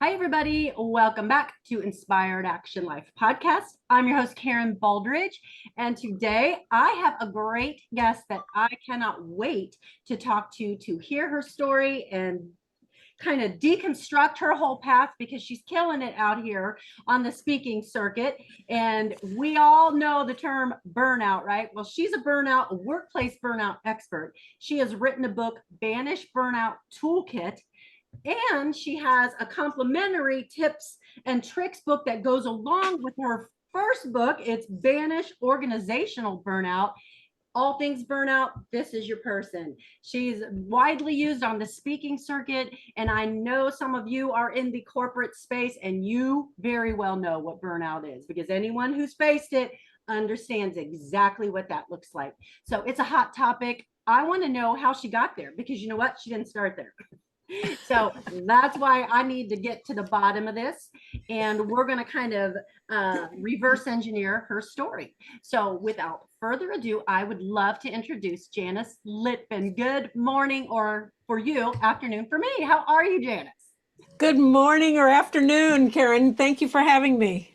Hi, everybody. Welcome back to Inspired Action Life podcast. I'm your host, Karen Baldridge. And today I have a great guest that I cannot wait to talk to hear her story and kind of deconstruct her whole path because she's killing it out here on the speaking circuit. And we all know the term burnout, right? Well, she's a workplace burnout expert. She has written a book, Banish Burnout Toolkit, and she has a complimentary tips and tricks book that goes along with her first book. It's Banish Organizational Burnout. All things burnout, this is your person. She's widely used on the speaking circuit, and I know some of you are in the corporate space and you very well know what burnout is, because anyone who's faced it understands exactly what that looks like. So it's a hot topic. I want to know how she got there, because you know what? She didn't start there. So that's why I need to get to the bottom of this, and we're going to kind of reverse engineer her story. So without further ado, I would love to introduce Janice Litvin. Good morning, or for you, afternoon for me. How are you, Janice? Good morning or afternoon, Karen. Thank you for having me.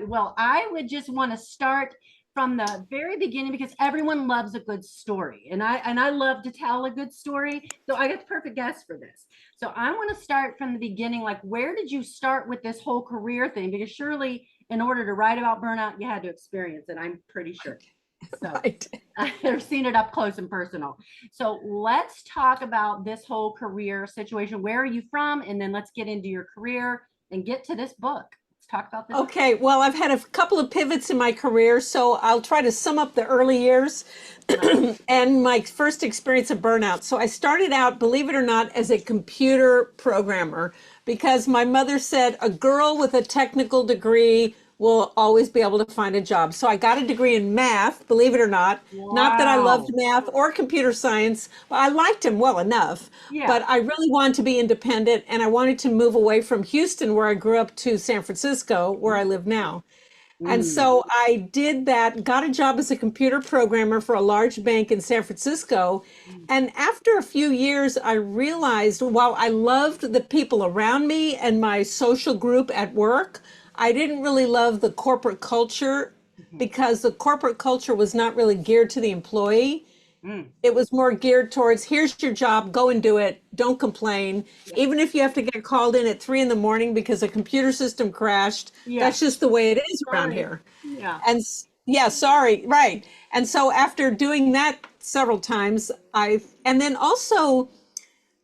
Well, I would just want to start from the very beginning, because everyone loves a good story, and I love to tell a good story. So I got the perfect guest for this. So I want to start from the beginning. Like, where did you start with this whole career thing? Because surely in order to write about burnout, you had to experience it, I'm pretty sure. So Right. I've seen it up close and personal. So let's talk about this whole career situation. Where are you from? And then let's get into your career and get to this book. Talk about this. Okay, well, I've had a couple of pivots in my career, so I'll try to sum up the early years and my first experience of burnout. So I started out, believe it or not, as a computer programmer, because my mother said a girl with a technical degree will always be able to find a job. So I got a degree in math, believe it or not. Wow. Not that I loved math or computer science, but I liked them well enough. Yeah. But I really wanted to be independent, and I wanted to move away from Houston, where I grew up, to San Francisco, where I live now. And so I did that, got a job as a computer programmer for a large bank in San Francisco. And after a few years, I realized while I loved the people around me and my social group at work, I didn't really love the corporate culture, because the corporate culture was not really geared to the employee. It was more geared towards, here's your job, go and do it, don't complain. Even if you have to get called in at 3 in the morning because a computer system crashed, that's just the way it is around here. Yeah. And sorry, right. And so after doing that several times, and then also,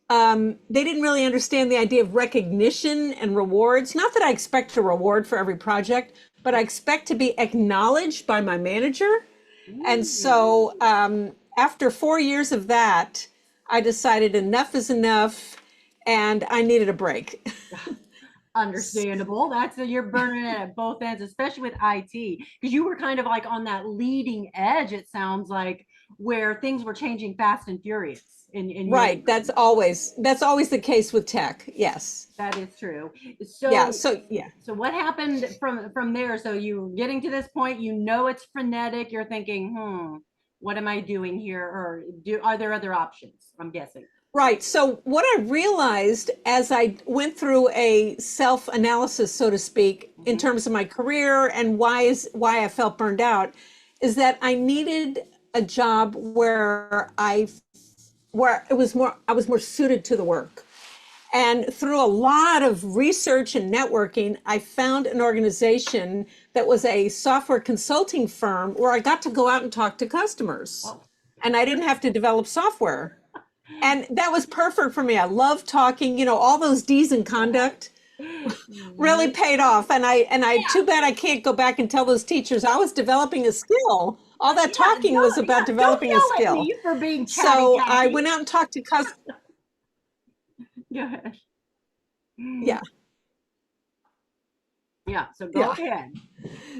they didn't really understand the idea of recognition and rewards. Not that I expect a reward for every project, but I expect to be acknowledged by my manager. And so after 4 years of that, I decided enough is enough, and I needed a break. Understandable. You're burning it at both ends, especially with IT, because you were kind of like on that leading edge, it sounds like, where things were changing fast and furious. Right. That's always the case with tech. Yes. That is true. So what happened from there? So you getting to this point, it's frenetic. You're thinking, what am I doing here? Or are there other options? I'm guessing. Right. So what I realized as I went through a self-analysis, so to speak, in terms of my career and why I felt burned out, is that I needed a job where I was more suited to the work. And through a lot of research and networking, I found an organization that was a software consulting firm where I got to go out and talk to customers. And I didn't have to develop software. And that was perfect for me. I love talking, all those D's in conduct really paid off. And too bad I can't go back and tell those teachers I was developing a skill. All that talking was about developing a skill. Don't yell at me for being chatty, so I went out and talked to customers. Go ahead. Yeah. Yeah. So go ahead.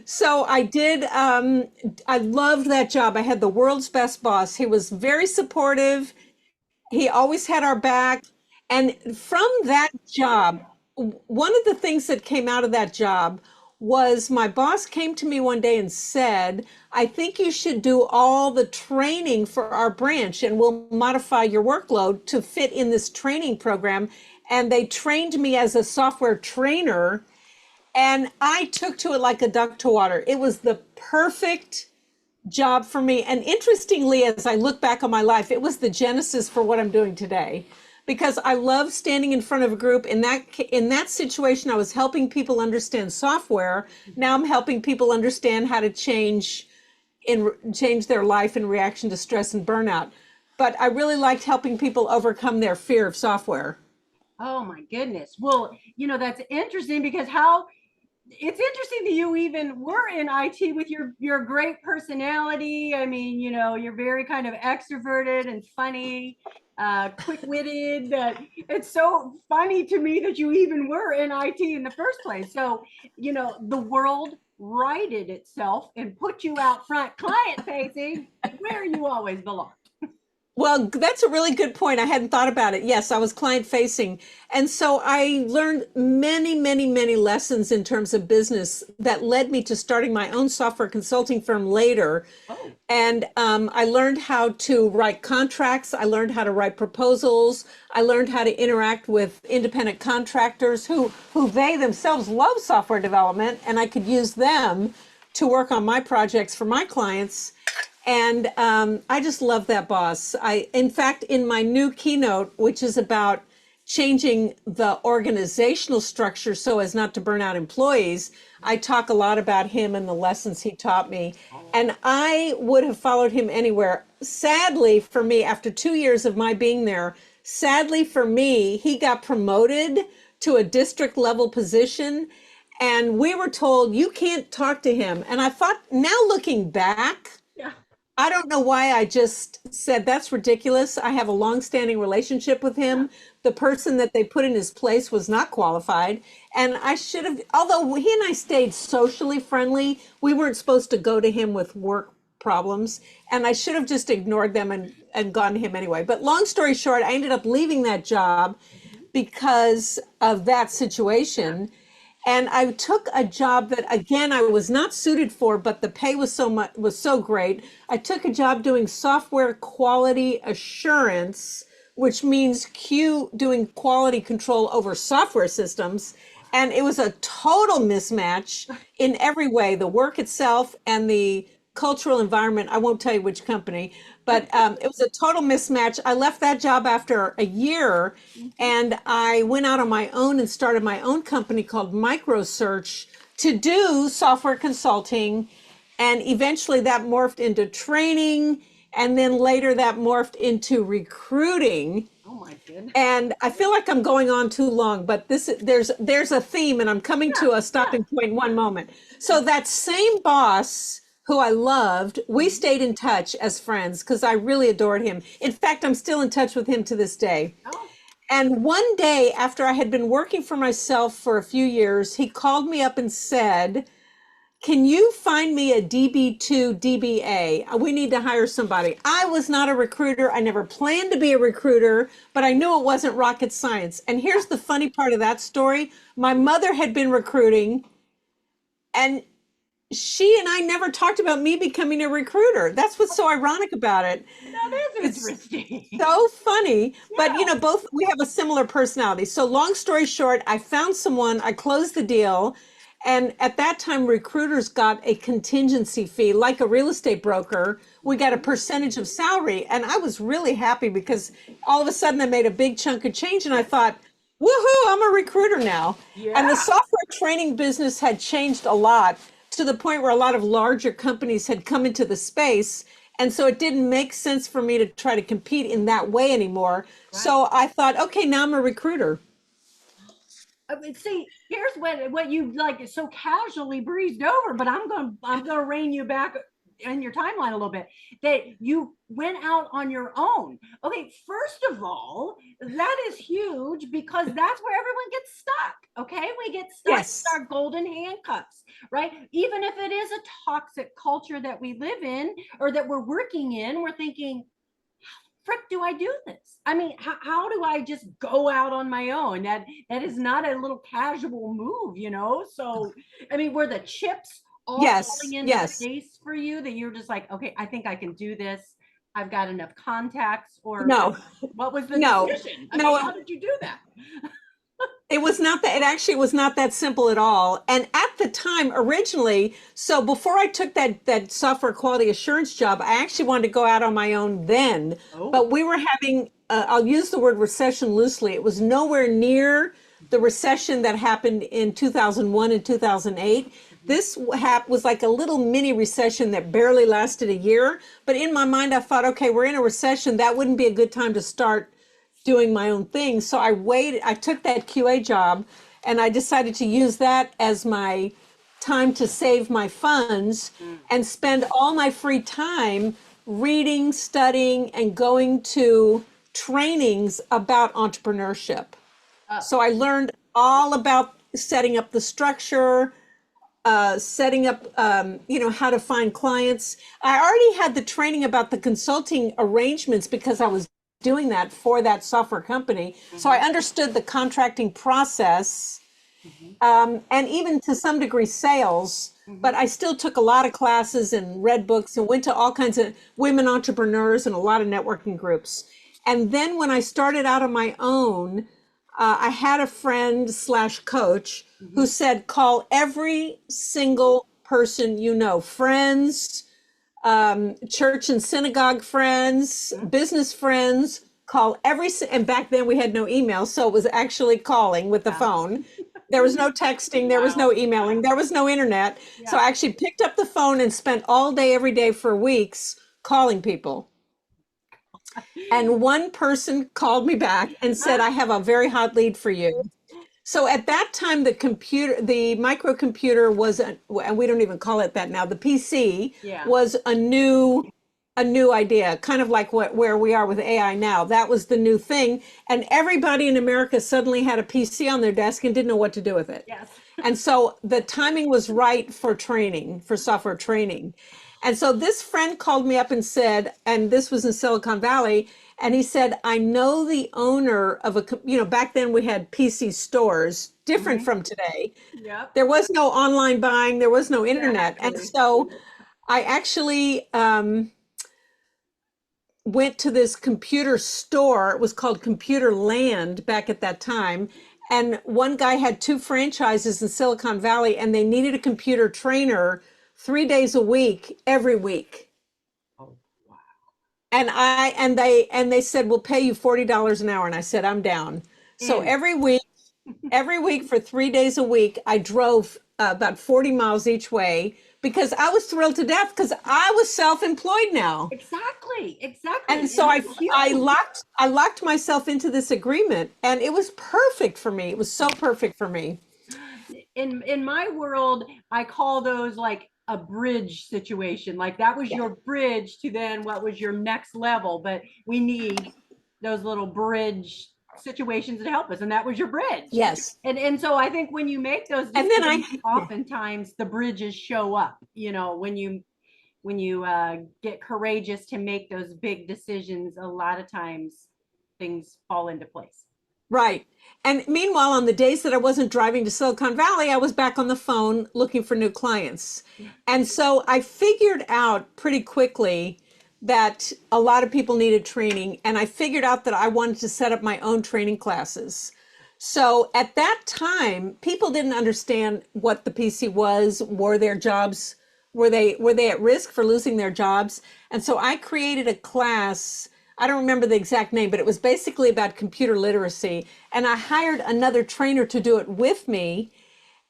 So I did, I loved that job. I had the world's best boss. He was very supportive. He always had our back. And from that job, one of the things that came out of that job was my boss came to me one day and said, I think you should do all the training for our branch and we'll modify your workload to fit in this training program. And they trained me as a software trainer, and I took to it like a duck to water. It was the perfect job for me. And interestingly, as I look back on my life, it was the genesis for what I'm doing today, because I love standing in front of a group. In that situation, I was helping people understand software. Now I'm helping people understand how to change their life in reaction to stress and burnout. But I really liked helping people overcome their fear of software. Oh my goodness. Well, that's interesting because it's interesting that you even were in IT with your great personality. I mean, you're very kind of extroverted and funny, quick-witted. It's so funny to me that you even were in IT in the first place. So, the world righted itself and put you out front, client facing, where you always belong. Well, that's a really good point. I hadn't thought about it. Yes, I was client facing. And so I learned many, many, many lessons in terms of business that led me to starting my own software consulting firm later. Oh. And I learned how to write contracts. I learned how to write proposals. I learned how to interact with independent contractors who they themselves love software development, and I could use them to work on my projects for my clients. And I just love that boss. In fact, in my new keynote, which is about changing the organizational structure so as not to burn out employees, I talk a lot about him and the lessons he taught me. And I would have followed him anywhere. Sadly for me, after 2 years of my being there, sadly for me, he got promoted to a district level position. And we were told, you can't talk to him. And I thought, now looking back, Yeah. I don't know why I just said that's ridiculous. I have a long-standing relationship with him. The person that they put in his place was not qualified. And I should have, although he and I stayed socially friendly, we weren't supposed to go to him with work problems. And I should have just ignored them and gone to him anyway. But long story short, I ended up leaving that job because of that situation. And I took a job that, again, I was not suited for, but the pay was so great. I took a job doing software quality assurance, which means doing quality control over software systems. And it was a total mismatch in every way, the work itself and the cultural environment. I won't tell you which company, but it was a total mismatch. I left that job after a year, and I went out on my own and started my own company called MicroSearch to do software consulting. And eventually that morphed into training. And then later that morphed into recruiting. Oh my goodness. And I feel like I'm going on too long, but there's a theme, and I'm coming to a stopping point in one moment. So that same boss who I loved, we stayed in touch as friends because I really adored him. In fact, I'm still in touch with him to this day. Oh. And one day after I had been working for myself for a few years, he called me up and said, can you find me a DB2 DBA? We need to hire somebody. I was not a recruiter. I never planned to be a recruiter, but I knew it wasn't rocket science. And here's the funny part of that story. My mother had been recruiting, and she and I never talked about me becoming a recruiter. That's what's so ironic about it. That is interesting. So funny, but Yeah. both we have a similar personality. So long story short, I found someone, I closed the deal, and at that time recruiters got a contingency fee like a real estate broker. We got a percentage of salary, and I was really happy because all of a sudden I made a big chunk of change, and I thought, woohoo, I'm a recruiter now. And the software training business had changed a lot, to the point where a lot of larger companies had come into the space. And so it didn't make sense for me to try to compete in that way anymore. Right. So I thought, okay, now I'm a recruiter. See, here's what you like so casually breezed over, but I'm gonna rein you back in your timeline a little bit, that you went out on your own. Okay, first of all, that is huge because that's where everyone gets stuck. Okay, we get stuck Yes. with our golden handcuffs, right? Even if it is a toxic culture that we live in or that we're working in, we're thinking, frick do I do this? I mean, how do I just go out on my own? That is not a little casual move, you know? So, I mean, were the chips all falling Yes, into yes. place for you that you're just like, okay, I think I can do this. I've got enough contacts, or No, what was the no, decision? I mean, no. how did you do that? It was not that, it actually was not that simple at all. And at the time, originally, so before I took that software quality assurance job, I actually wanted to go out on my own then. Oh, But we were having, I'll use the word recession loosely. It was nowhere near the recession that happened in 2001 and 2008. This was like a little mini recession that barely lasted a year. But in my mind, I thought, okay, we're in a recession. That wouldn't be a good time to start doing my own thing. So I took that QA job and I decided to use that as my time to save my funds and spend all my free time reading, studying, and going to trainings about entrepreneurship. So I learned all about setting up the structure, setting up, how to find clients. I already had the training about the consulting arrangements because I was doing that for that software company. So I understood the contracting process, and even to some degree sales, but I still took a lot of classes and read books and went to all kinds of women entrepreneurs and a lot of networking groups. And then when I started out on my own, I had a friend slash coach who said, call every single person you know, friends, church and synagogue friends, business friends, and back then we had no email, so it was actually calling with the phone. There was no texting, there was no emailing, there was no internet. So I actually picked up the phone and spent all day, every day for weeks calling people. And one person called me back and said, I have a very hot lead for you. So at that time, the microcomputer was, and we don't even call it that now, the PC was a new idea, kind of like where we are with AI now. That was the new thing. And everybody in America suddenly had a PC on their desk and didn't know what to do with it. yes. And so the timing was right for training, for software training. And so this friend called me up and said, and this was in Silicon Valley, and he said, I know the owner of back then we had PC stores, different from today. Yep. There was no online buying, there was no internet. Exactly. And so I actually went to this computer store. It was called Computer Land back at that time. And one guy had 2 franchises in Silicon Valley, and they needed a computer trainer 3 days a week, every week. Oh, wow. And they said, we'll pay you $40 an hour. And I said, I'm down. So every week for 3 days a week, I drove about 40 miles each way because I was thrilled to death because I was self-employed now. Exactly. And so I locked myself into this agreement, and it was perfect for me. It was so perfect for me. In my world, I call those like a bridge situation. Like that was your bridge to then what was your next level. But we need those little bridge situations to help us, and that was your bridge. Yes. And so I think when you make those And then oftentimes the bridges show up, when you get courageous to make those big decisions, a lot of times things fall into place. Right. And meanwhile, on the days that I wasn't driving to Silicon Valley, I was back on the phone looking for new clients. And so I figured out pretty quickly that a lot of people needed training, and I figured out that I wanted to set up my own training classes. So at that time, people didn't understand what the PC was. Were their jobs, were they at risk for losing their jobs? And so I created a class. I don't remember the exact name, but it was basically about computer literacy. And I hired another trainer to do it with me.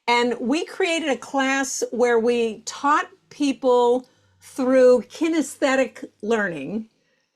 And we created a class where we taught people through kinesthetic learning.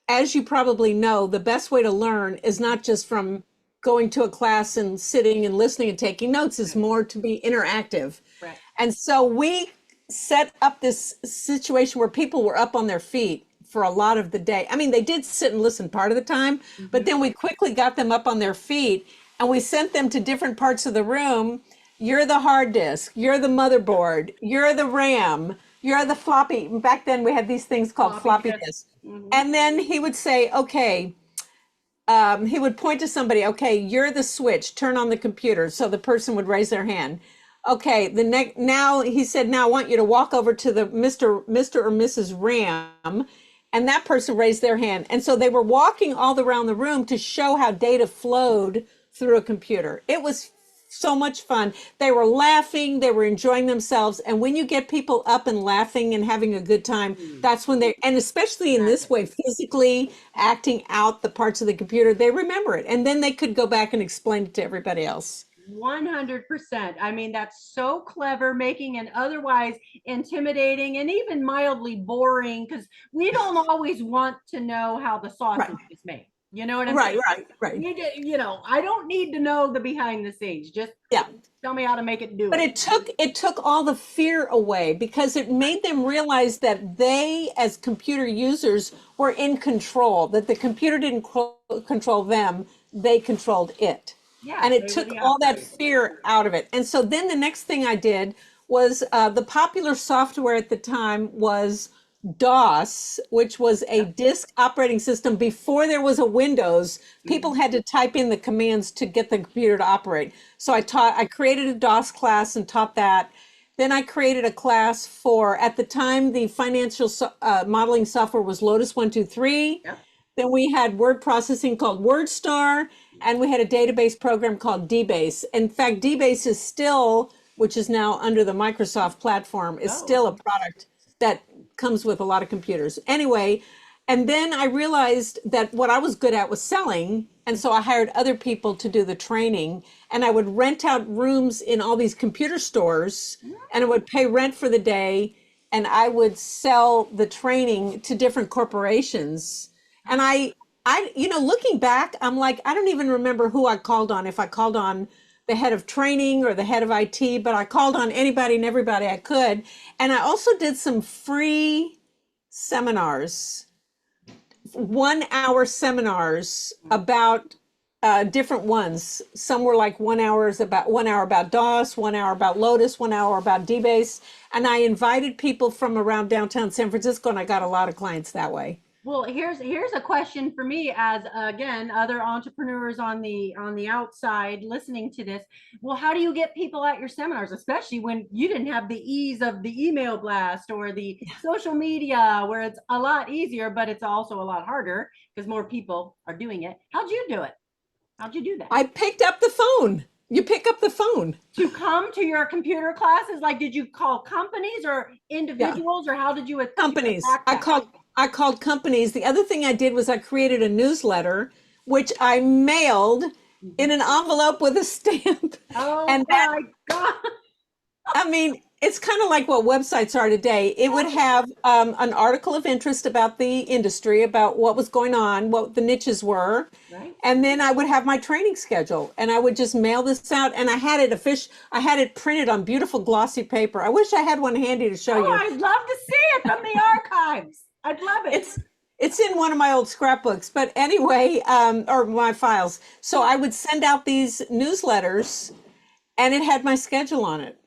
As you probably know, the best way to learn is not just from going to a class and sitting and listening and taking notes, is more to be interactive. Right. And so we set up this situation where people were up on their feet for a lot of the day. I mean, they did sit and listen part of the time, but then we quickly got them up on their feet and we sent them to different parts of the room. You're the hard disk, you're the motherboard, you're the RAM, you're the floppy. Back then we had these things called floppy disks. And then he would say, okay, he would point to somebody, okay, you're the switch, turn on the computer. So the person would raise their hand. Okay, now he said, now I want you to walk over to the Mr. or Mrs. Ram. And that person raised their hand. And so they were walking all around the room to show how data flowed through a computer. It was so much fun. They were laughing, they were enjoying themselves. And when you get people up and laughing and having a good time, that's when and especially in this way, physically acting out the parts of the computer, they remember it. And then they could go back and explain it to everybody else. 100%. I mean, that's so clever, making an otherwise intimidating and even mildly boring, because we don't always want to know how the sausage is made. You know what I'm saying? Right. I don't need to know the behind the scenes. Just tell me how to make it do But it. it took all the fear away, because it made them realize that they, as computer users, were in control, that the computer didn't control them, they controlled it. Yeah, and it took all that fear out of it. And so then the next thing I did was the popular software at the time was DOS, which was a disk operating system. Before there was a Windows, people had to type in the commands to get the computer to operate. So I created a DOS class and taught that. Then I created a class for, at the time, the financial modeling software was Lotus 123. Yep. Then we had word processing called WordStar, and we had a database program called DBase. In fact, DBase is still, which is now under the Microsoft platform, is still a product that comes with a lot of computers. Anyway, and then I realized that what I was good at was selling, and so I hired other people to do the training, and I would rent out rooms in all these computer stores, and I would pay rent for the day, and I would sell the training to different corporations. And looking back, I'm like, I don't even remember who I called on, if I called on the head of training or the head of IT, but I called on anybody and everybody I could. And I also did some free seminars, 1 hour seminars about different ones. Some were like 1 hour about DOS, 1 hour about Lotus, 1 hour about DBase. And I invited people from around downtown San Francisco, and I got a lot of clients that way. Well, here's a question for me, as again, other entrepreneurs on the outside listening to this. Well, how do you get people at your seminars, especially when you didn't have the ease of the email blast or the social media, where it's a lot easier, but it's also a lot harder because more people are doing it. How'd you do it? How'd you do that? I picked up the phone. You pick up the phone to come to your computer classes. Like, did you call companies or individuals, or how did you? Companies. I called companies. The other thing I did was I created a newsletter, which I mailed in an envelope with a stamp. Oh, and my God. I mean, it's kind of like what websites are today. It would have an article of interest about the industry, about what was going on, what the niches were. Right. And then I would have my training schedule, and I would just mail this out. And I had it printed on beautiful glossy paper. I wish I had one handy to show you. I'd love to see it from the archives. I'd love it. It's in one of my old scrapbooks, but anyway, or my files. So I would send out these newsletters, and it had my schedule on it.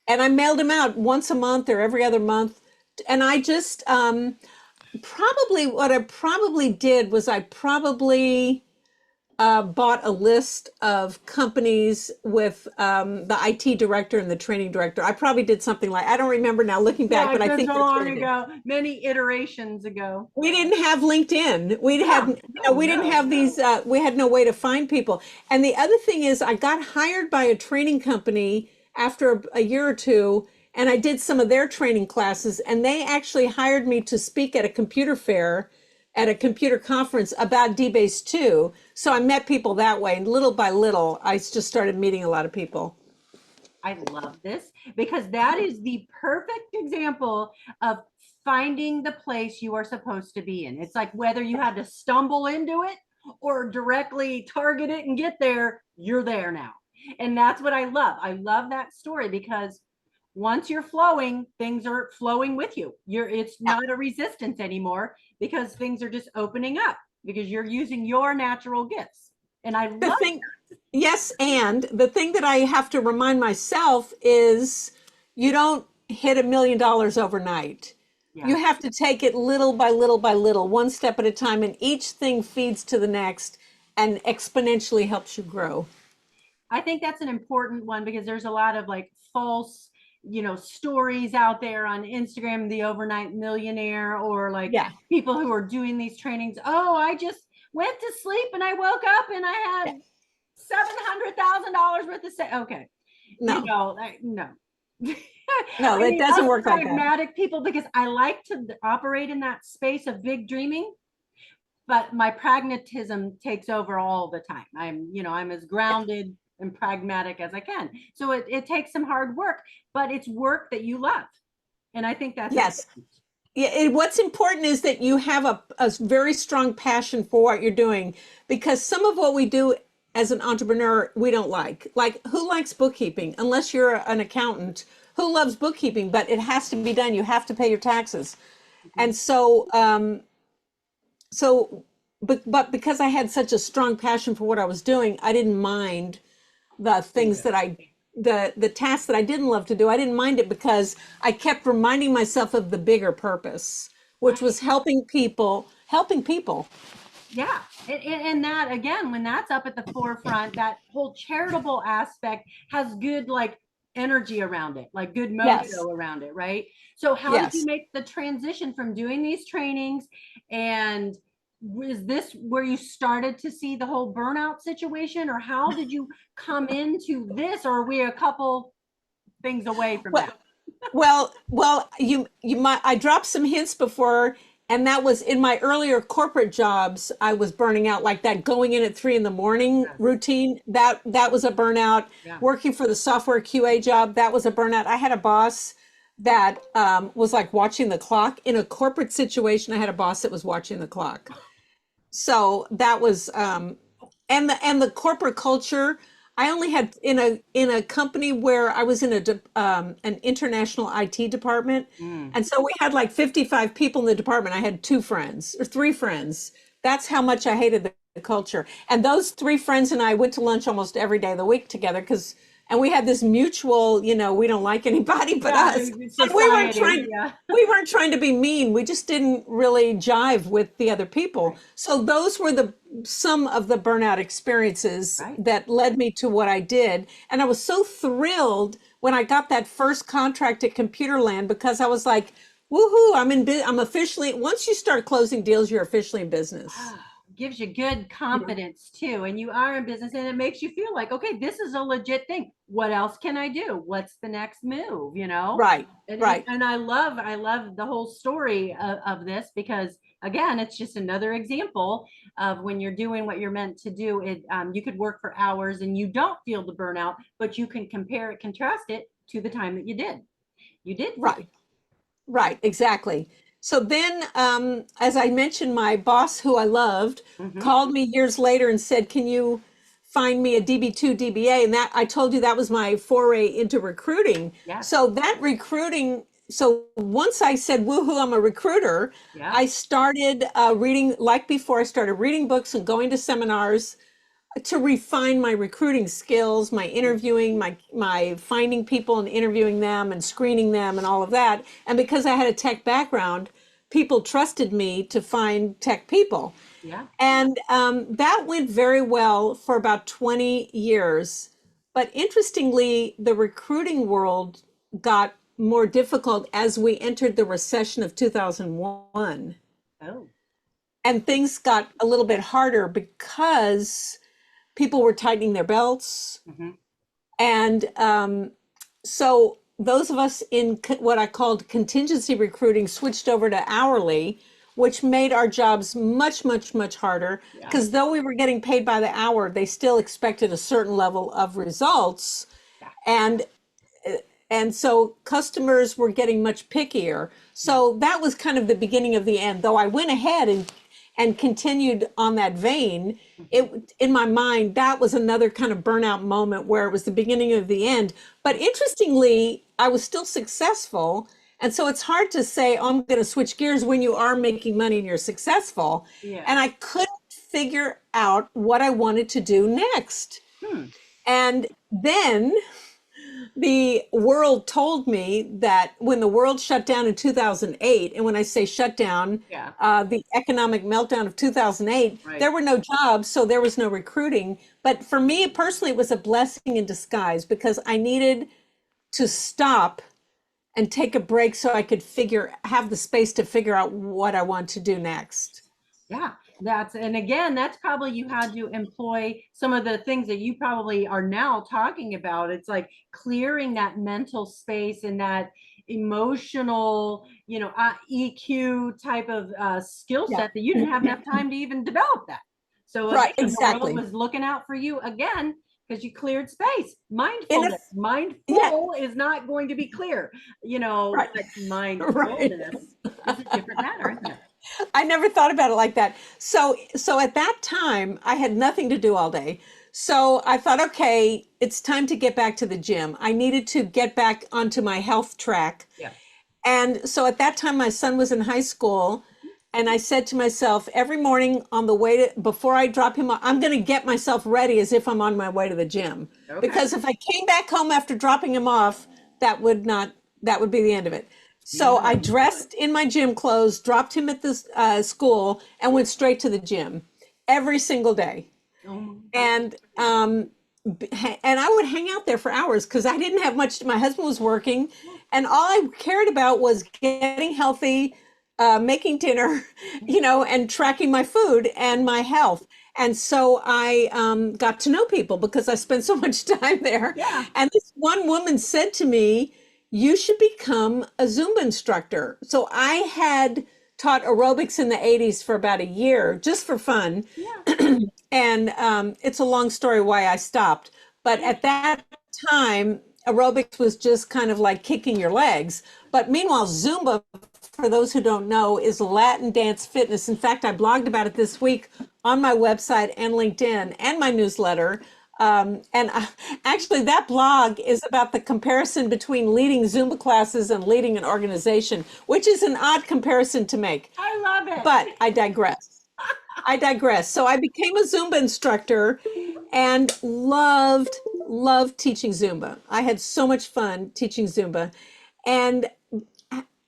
And I mailed them out once a month or every other month. And I just, what I probably did was I probably bought a list of companies with the IT director and the training director. I probably did something like, I don't remember now looking back, but I think so long ago, many iterations ago. We didn't have LinkedIn. We didn't have these, we had no way to find people. And the other thing is, I got hired by a training company after a year or two, and I did some of their training classes, and they actually hired me to speak at a computer fair, at a computer conference about DBase 2. So I met people that way, and little by little, I just started meeting a lot of people. I love this, because that is the perfect example of finding the place you are supposed to be in. It's like whether you had to stumble into it or directly target it and get there, you're there now. And that's what I love. I love that story, because once you're flowing, things are flowing with you. It's not a resistance anymore, because things are just opening up because you're using your natural gifts. And I love that. Yes, and the thing that I have to remind myself is you don't hit $1 million overnight. Yeah. You have to take it little by little by little, one step at a time, and each thing feeds to the next and exponentially helps you grow. I think that's an important one because there's a lot of like false, stories out there on Instagram, the overnight millionaire, or like Yeah. people who are doing these trainings. Oh, I just went to sleep and I woke up and I Yeah. had $700,000 worth of okay. No, No. no, I that need doesn't us work like that. pragmatic people because I like to operate in that space of big dreaming, but my pragmatism takes over all the time. I'm as grounded and pragmatic as I can. So it takes some hard work, but it's work that you love. And I think that's Yes. important. Yeah, what's important is that you have a very strong passion for what you're doing, because some of what we do as an entrepreneur, we don't like. Like, who likes bookkeeping? Unless you're an accountant, who loves bookkeeping? But it has to be done. You have to pay your taxes. And but because I had such a strong passion for what I was doing, I didn't mind the things that the tasks that I didn't love to do. I didn't mind it because I kept reminding myself of the bigger purpose, which Right. was helping people, helping people. Yeah. And that, again, when that's up at the forefront, that whole charitable aspect has good, like, energy around it, like good Yes. mojo around it, right? So how did you Yes. make the transition from doing these trainings, and was this where you started to see the whole burnout situation, or how did you come into this, or are we a couple things away from Well, that? you might, I dropped some hints before, and that was in my earlier corporate jobs. I was burning out like that, going in at 3 in the morning Yes. routine. That was a burnout. Yeah. Working for the software QA job, that was a burnout. I had a boss that was like watching the clock. In a corporate situation, I had a boss that was watching the clock. So that was and the corporate culture. I only had in a company where I was in an international IT department, Mm. and so we had like 55 people in the department. I had two friends or three friends. That's how much I hated the culture. And those three friends and I went to lunch almost every day of the week together, because and we had this mutual, we don't like anybody but Yeah, us. And society. Yeah. we weren't trying to be mean. We just didn't really jive with the other people. Right. So those were some of the burnout experiences Right. that led me to what I did. And I was so thrilled when I got that first contract at Computerland, because I was like, woohoo, I'm officially, once you start closing deals, you're officially in business. Gives you good confidence too, and you are in business, and it makes you feel like, okay, this is a legit thing. What else can I do? What's the next move? Right, And right. and I love the whole story of this, because again, it's just another example of when you're doing what you're meant to do. You could work for hours and you don't feel the burnout, but you can contrast it to the time that you did feel Right. Right, exactly. So then, as I mentioned, my boss, who I loved, it. called me years later and said, "Can you find me a DB2 DBA?" And that, I told you, that was my foray into recruiting. Yes. So that recruiting, so once I said, "Woohoo, I'm a recruiter," Yeah. I started reading, like before, I started reading books and going to seminars to refine my recruiting skills, my interviewing, my finding people and interviewing them and screening them and all of that. And because I had a tech background, people trusted me to find tech people. Yeah. And that went very well for about 20 years. But interestingly, the recruiting world got more difficult as we entered the recession of 2001. Oh. And things got a little bit harder because people were tightening their belts. Hmm. And so those of us in what I called contingency recruiting switched over to hourly, which made our jobs much, much, much harder, Yeah. because though we were getting paid by the hour, they still expected a certain level of results. Yeah. And so customers were getting much pickier. So that was kind of the beginning of the end. Though I went ahead and continued on that vein, Mhm. it, in my mind, that was another kind of burnout moment where it was the beginning of the end. But interestingly, I was still successful. And so it's hard to say, oh, I'm going to switch gears when you are making money and you're successful. Yeah. And I couldn't figure out what I wanted to do next. Hmm. And then the world told me that when the world shut down in 2008, and when I say shut down, Yeah, the economic meltdown of 2008, right. there were no jobs, so there was no recruiting. But for me personally, it was a blessing in disguise because I needed to stop and take a break so I could have the space to figure out what I want to do next. Yeah, and again, that's probably you had to employ some of the things that you probably are now talking about. It's like clearing that mental space and that emotional, EQ type of skill Yeah, set that you didn't have enough time to even develop that. So again, right, the world exactly. was looking out for you again because you cleared space. And if, Mindfulness, yeah, mindful is not going to be clear, right, but right. mindfulness is a different matter, isn't it? I never thought about it like that. So at that time, I had nothing to do all day. So I thought, okay, it's time to get back to the gym. I needed to get back onto my health track. Yeah. And so at that time, my son was in high school. And I said to myself, every morning on the way before I drop him off, I'm going to get myself ready as if I'm on my way to the gym. Okay. Because if I came back home after dropping him off, that would not, that would be the end of it. So Yeah. I dressed in my gym clothes, dropped him at the school, and went straight to the gym every single day. Oh, And and I would hang out there for hours because I didn't have much. My husband was working, and all I cared about was getting healthy, making dinner, and tracking my food and my health. And so I got to know people because I spent so much time there. yeah. And this one woman said to me, "You should become a Zumba instructor." So I had taught aerobics in the 80s for about a year just for fun. Yeah. And it's a long story why I stopped. But at that time, aerobics was just kind of like kicking your legs. But meanwhile, Zumba, for those who don't know, is Latin dance fitness. In fact, I blogged about it this week on my website and LinkedIn and my newsletter. Actually, that blog is about the comparison between leading Zumba classes and leading an organization, which is an odd comparison to make. I love it. But I digress. I digress. So I became a Zumba instructor and loved teaching Zumba. I had so much fun teaching Zumba. And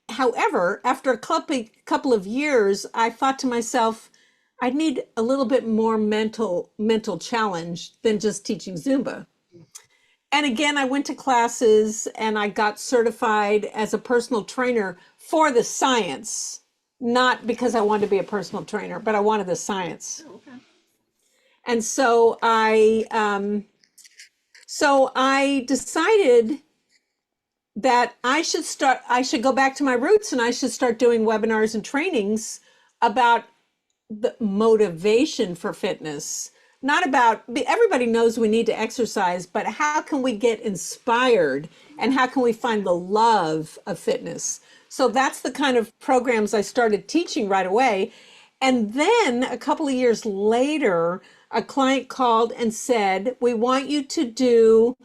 however, after a couple of years, I thought to myself, I need a little bit more mental challenge than just teaching Zumba. And again, I went to classes and I got certified as a personal trainer for the science, not because I wanted to be a personal trainer, but I wanted the science. Oh, okay. And so I decided that I should go back to my roots and I should start doing webinars and trainings about the motivation for fitness. Not about, everybody knows we need to exercise, but how can we get inspired and how can we find the love of fitness? So that's the kind of programs I started teaching right away. And then a couple of years later, a client called and said, "We want you to do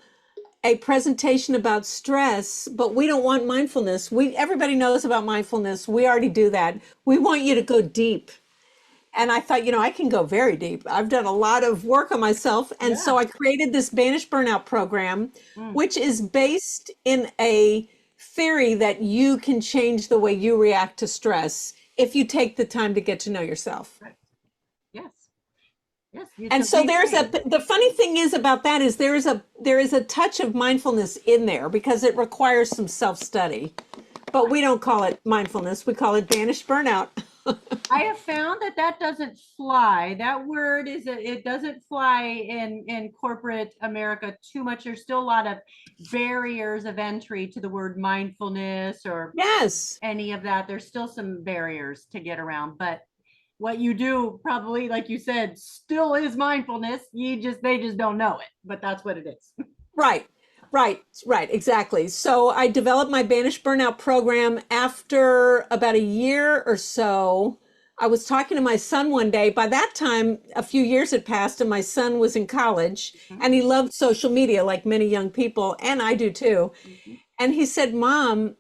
a presentation about stress, but we don't want mindfulness. Everybody knows about mindfulness. We already do that. We want you to go deep." And I thought, I can go very deep. I've done a lot of work on myself. And so Yeah. I created this Banish Burnout program, Mm. which is based in a theory that you can change the way you react to stress if you take the time to get to know yourself. Right. Yes. Yes. And so the funny thing is about that is there is a touch of mindfulness in there because it requires some self-study. But we don't call it mindfulness, we call it Banish Burnout. I have found that doesn't fly. That word it doesn't fly in corporate America too much. There's still a lot of barriers of entry to the word mindfulness or Yes. any of that. There's still some barriers to get around, but what you do probably, like you said, still is mindfulness. They just don't know it, but that's what it is. Right, right, exactly. So I developed my Banish Burnout program after about a year or so. I was talking to my son one day. By that time, a few years had passed, and my son was in college, and he loved social media like many young people, and I do too. Mhm. And he said, "Mom,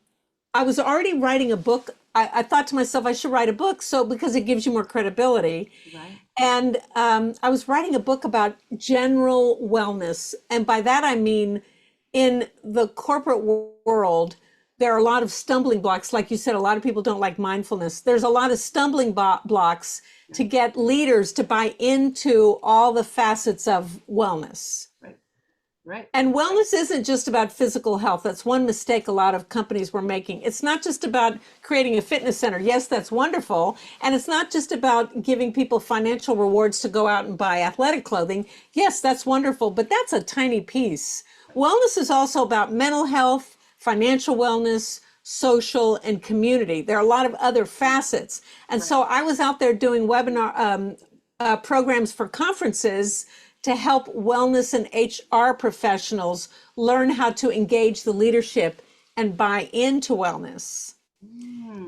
I was already writing a book. I thought to myself, I should write a book because it gives you more credibility." Right. And I was writing a book about general wellness. And by that, I mean in the corporate world, there are a lot of stumbling blocks. Like you said, a lot of people don't like mindfulness. There's a lot of stumbling blocks to get leaders to buy into all the facets of wellness. Right. Right. And wellness isn't just about physical health. That's one mistake a lot of companies were making. It's not just about creating a fitness center. Yes, that's wonderful. And it's not just about giving people financial rewards to go out and buy athletic clothing. Yes, that's wonderful, but that's a tiny piece. Wellness is also about mental health, financial wellness, social, and community. There are a lot of other facets. And so I was out there doing webinar programs for conferences to help wellness and HR professionals learn how to engage the leadership and buy into wellness.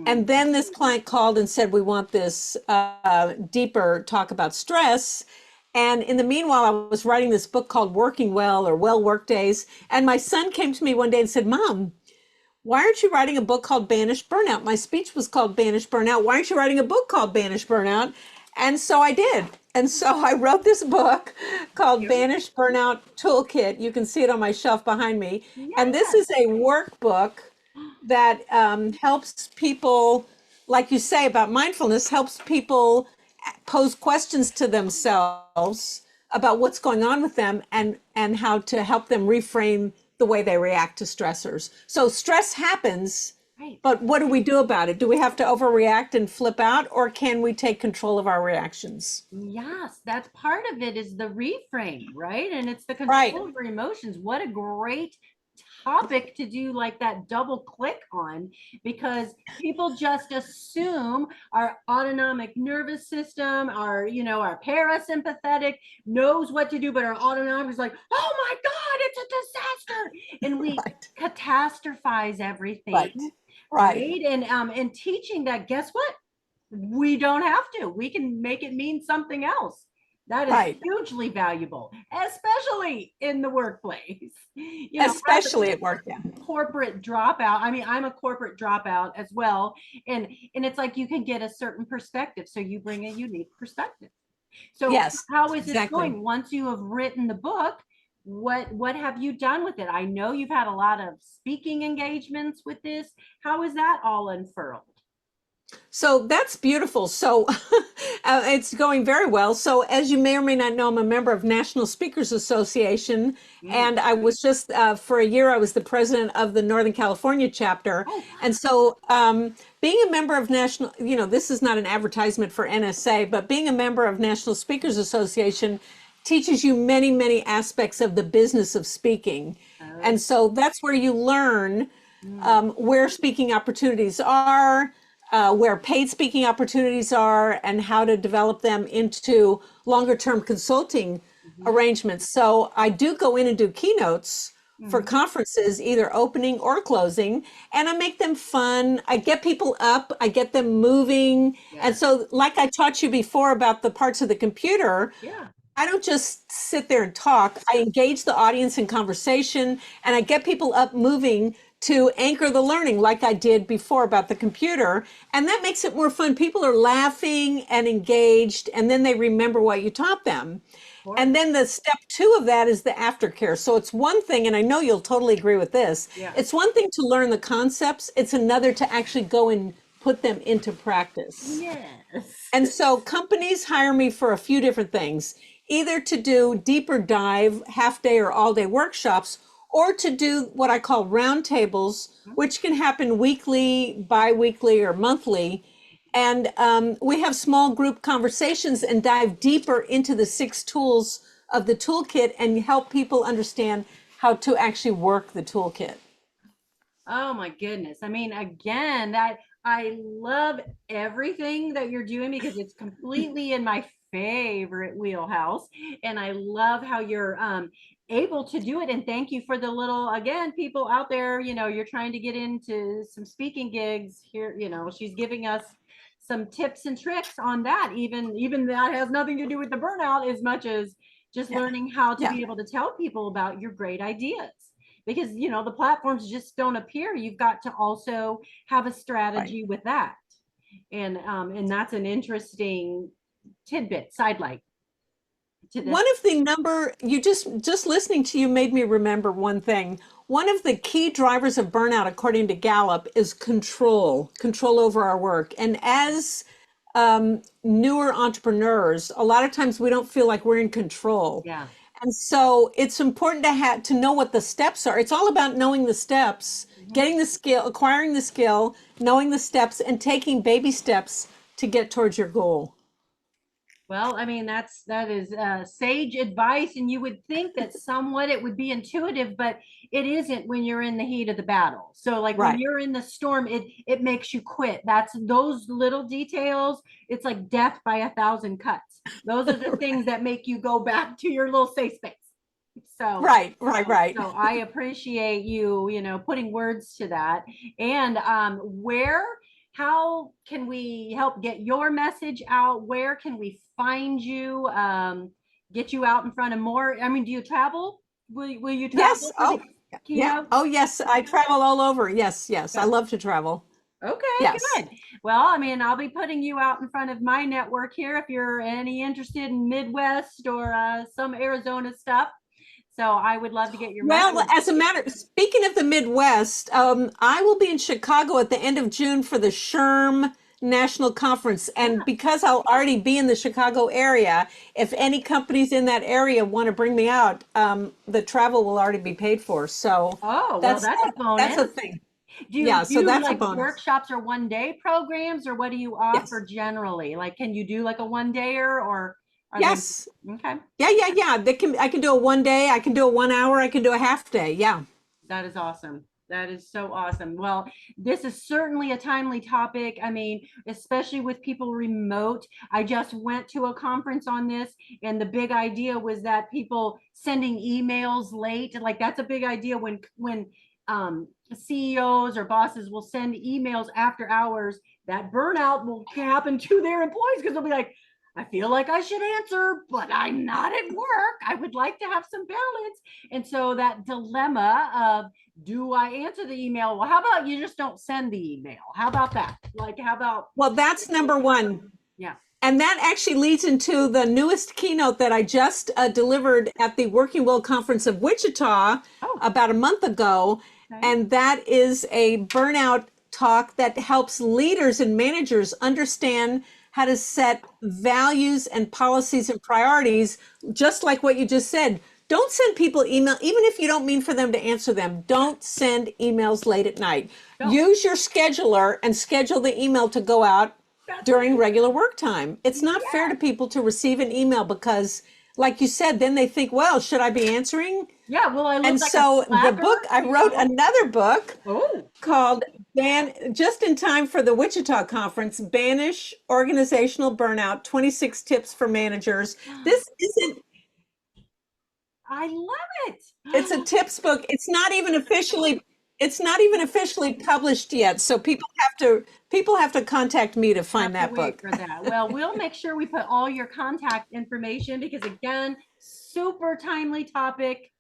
And then this client called and said, we want this deeper talk about stress. And in the meanwhile, I was writing this book called Working Well, or Well Work Days. And my son came to me one day and said, Mom, why aren't you writing a book called Banish Burnout? My speech was called Banish Burnout. Why aren't you writing a book called Banish Burnout? And so I did. And so I wrote this book called Banish Burnout Toolkit. You can see it on my shelf behind me. Yes. And this is a workbook that helps people, like you say about mindfulness, helps people pose questions to themselves about what's going on with them and how to help them reframe the way they react to stressors. So stress happens, right, but what do we do about it? Do we have to overreact and flip out, or can we take control of our reactions? Yes, that's part of it, is the reframe, right? And it's the control of your emotions. What a great topic to do like that double click on, because people just assume our autonomic nervous system, our parasympathetic knows what to do, but our autonomic is like, oh my God, it's a disaster. And we catastrophize everything. Right. And teaching that, guess what? We don't have to. We can make it mean something else. That is hugely valuable, especially in the workplace. Especially at work, yeah. Corporate dropout. I mean, I'm a corporate dropout as well. And it's like you can get a certain perspective. So you bring a unique perspective. So yes, how is it going? Once you have written the book, what have you done with it? I know you've had a lot of speaking engagements with this. How is that all unfurled? So that's beautiful. So it's going very well. So as you may or may not know, I'm a member of National Speakers Association. And I was just, for a year, I was the president of the Northern California chapter. And so being a member of National, this is not an advertisement for NSA, but being a member of National Speakers Association teaches you many, many aspects of the business of speaking. And so that's where you learn where speaking opportunities are, where paid speaking opportunities are, and how to develop them into longer term consulting arrangements. So I do go in and do keynotes for conferences, either opening or closing, and I make them fun. I get people up, I get them moving. And so like I taught you before about the parts of the computer, I don't just sit there and talk. I engage the audience in conversation, and I get people up moving to anchor the learning, like I did before about the computer. And that makes it more fun. People are laughing and engaged, and then they remember what you taught them. And then the step 2 of that is the aftercare. So it's one thing, and I know you'll totally agree with this. It's one thing to learn the concepts. It's another to actually go and put them into practice. And so companies hire me for a few different things, either to do deeper dive, half-day or all-day workshops, or to do what I call roundtables, which can happen weekly, bi-weekly, or monthly. And we have small group conversations and dive deeper into the 6 tools of the toolkit and help people understand how to actually work the toolkit. Oh my goodness. I mean, again, that I love everything that you're doing, because it's completely in my favorite wheelhouse. And I love how you're able to do it. And thank you for the little, again, people out there, you're trying to get into some speaking gigs here. She's giving us some tips and tricks on that. Even that has nothing to do with the burnout as much as just learning how to be able to tell people about your great ideas. Because, the platforms just don't appear. You've got to also have a strategy with that. And that's an interesting tidbit, sidelight. to this. One of the number you just listening to you made me remember one thing. One of the key drivers of burnout, according to Gallup, is control over our work. And as newer entrepreneurs, a lot of times we don't feel like we're in control. Yeah. And so it's important to have to know what the steps are. It's all about knowing the steps, getting the skill, acquiring the skill, knowing the steps, and taking baby steps to get towards your goal. Well, I mean, that is sage advice, and you would think that somewhat it would be intuitive, but it isn't when you're in the heat of the battle. So, like when Right. you're in the storm, it makes you quit. That's those little details. It's like death by 1,000 cuts. Those are the things that make you go back to your little safe space. So, Right. so I appreciate you, putting words to that. And how can we help get your message out? Where can we find you? Get you out in front of more? I mean, do you travel? Will you travel Yes. for the Oh, yeah. keynote? Oh, yes. I travel all over. Yes. I Good. love to travel. Okay, Yes. good. Well, I mean, I'll be putting you out in front of my network here if you're any interested in Midwest or some Arizona stuff. So I would love to get your Well, message. speaking of the Midwest, I will be in Chicago at the end of June for the SHRM National Conference. And because I'll already be in the Chicago area, if any companies in that area want to bring me out, the travel will already be paid for. So Oh, well, that's a that's a bonus. thing. Do Yeah, you so do that's a like bonus. workshops or 1 day programs, or what do you Yes. offer generally? Like, can you do like a 1 dayer, or are they Yes. okay? Yeah. I can do a 1 day, I can do a 1 hour, I can do a half day. Yeah. That is awesome. That is so awesome. Well, this is certainly a timely topic. I mean, especially with people remote. I just went to a conference on this, and the big idea was that people sending emails late, like that's a big idea when CEOs or bosses will send emails after hours. That burnout will happen to their employees because they'll be like, I feel like I should answer, but I'm not at work. I would like to have some balance. And so that dilemma of, do I answer the email? Well, how about you just don't send the email? How about that? Like, how about, Well, that's number one. yeah. And that actually leads into the newest keynote that I just delivered at the Working Well Conference of Wichita Oh, about a month ago. okay. And that is a burnout talk that helps leaders and managers understand how to set values and policies and priorities, just like what you just said. Don't send people email, even if you don't mean for them to answer them. Don't send emails late at night. Don't. Use your scheduler and schedule the email to go out That's during right. regular work time. It's not fair Yeah. to people to receive an email because, like you said, then they think, well, should I be answering? Yeah. Well, I look And like a so the slacker. book, I wrote another book Oh, called just in time for the Wichita conference, Banish Organizational Burnout, 26 Tips for Managers. This isn't, I love it. it's a tips book. It's not even officially published yet. So people have to contact me to Have find to that wait book. for that. Well, we'll make sure we put all your contact information because, again, super timely topic,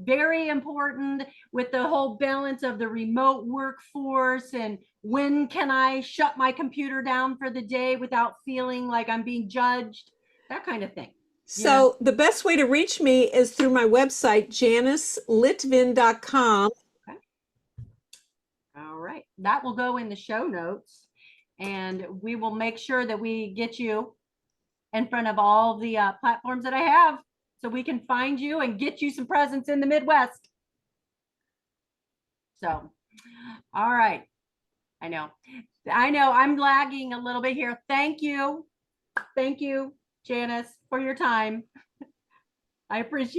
very important with the whole balance of the remote workforce and when can I shut my computer down for the day without feeling like I'm being judged, that kind of thing. So the best way to reach me is through my website, janicelitvin.com. Okay. All right. That will go in the show notes, and we will make sure that we get you in front of all the platforms that I have so we can find you and get you some presents in the Midwest. So, all right. I know I'm lagging a little bit here. Thank you, Janice, for your time. I appreciate